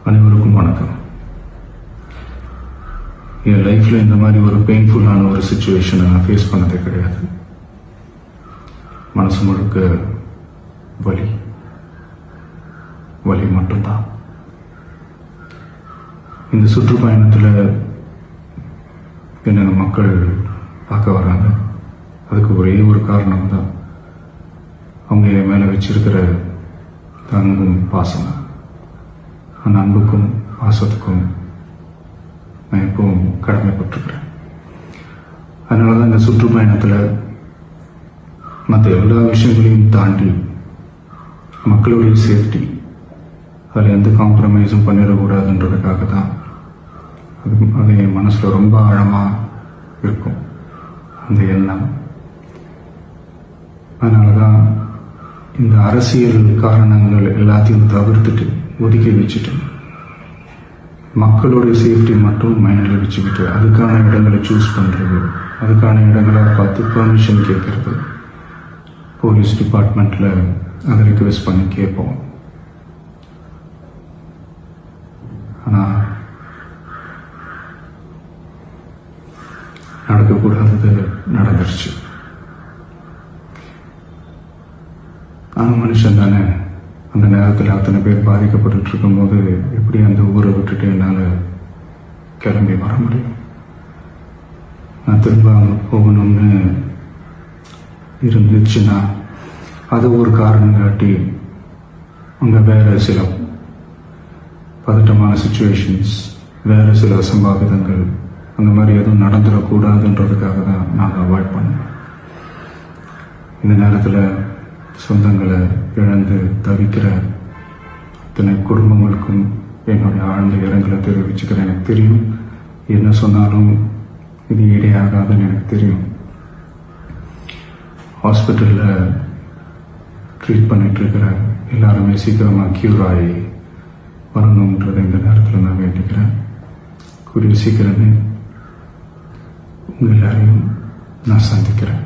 அனைவருக்கும் வணக்கம். என் லைஃப்பில் இந்த மாதிரி ஒரு பெயின்ஃபுல்லான ஒரு சுச்சுவேஷனை நான் ஃபேஸ் பண்ணதே கிடையாது. மனசு முழுக்க வலி மட்டும்தான். இந்த சுற்றுப்பயணத்தில் என்னென்ன மக்கள் பார்க்க வராங்க, அதுக்கு ஒரே ஒரு காரணம் தான், அவங்க என் மேலே வச்சிருக்கிற அன்பும் பாசம். அந்த அன்புக்கும் பாசத்துக்கும் நான் எப்பவும் கடமைப்பட்டிருக்கிறேன். அதனால தான் இந்த சுற்றுப்பயணத்தில் மற்ற எல்லா விஷயங்களையும் தாண்டி மக்களுடைய சேஃப்டி, அதில் எந்த காம்ப்ரமைஸும் பண்ணிடக்கூடாதுன்றதுக்காக தான் அது என் மனசில் ரொம்ப ஆழமாக இருக்கும் அந்த எண்ணம். அதனால தான் இந்த அரசியல் காரணங்கள் எல்லாத்தையும் தவிர்த்துட்டு ஒதுக்கி வச்சுட்டு மக்களுடைய சேஃப்டி மட்டும் மைண்டில் வச்சுக்கிட்டு அதுக்கான இடங்களை சூஸ் பண்ணுறது, அதுக்கான இடங்களை பார்த்து பெர்மிஷன் கேட்கறது, போலீஸ் டிபார்ட்மெண்ட்டில் அதை ரிக்வெஸ்ட் பண்ணி கேட்போம். ஆனால் நடக்கக்கூடாதது நடந்துருச்சு. ஆனால் மனுஷன் தானே, அந்த நேரத்தில் அத்தனை பேர் பாதிக்கப்பட்டு இருக்கும்போது எப்படி அந்த ஊரை விட்டுட்டு என்னால் கிளம்பி வர முடியும்? நான் திரும்ப அங்கே போகணும்னு இருந்துச்சுன்னா அது ஒரு காரணம் காட்டி அங்கே வேறு சில பதட்டமான சுச்சுவேஷன்ஸ், வேறு சில அசம்பாவிதங்கள் அந்த மாதிரி எதுவும் நடந்துடக்கூடாதுன்றதுக்காக தான் நான் அவாய்ட் பண்ணேன். இந்த நேரத்தில் சொந்தங்களை இழந்து தவிக்கிற அத்தனை குடும்பங்களுக்கும் என்னுடைய ஆழ்ந்த இரங்கலை தெரிவிச்சுக்கிறேன். எனக்கு தெரியும், என்ன சொன்னாலும் இது இடையாகாதுன்னு எனக்கு தெரியும். ஹாஸ்பிட்டலில் ட்ரீட் பண்ணிகிட்ருக்கிற எல்லாருமே சீக்கிரமாக க்யூர் ஆகி வரணுன்றதை இந்த நேரத்தில் நான் வேண்டிக்கிறேன். கூடிய சீக்கிரமே உங்கள் எல்லாரையும் நான் சந்திக்கிறேன்.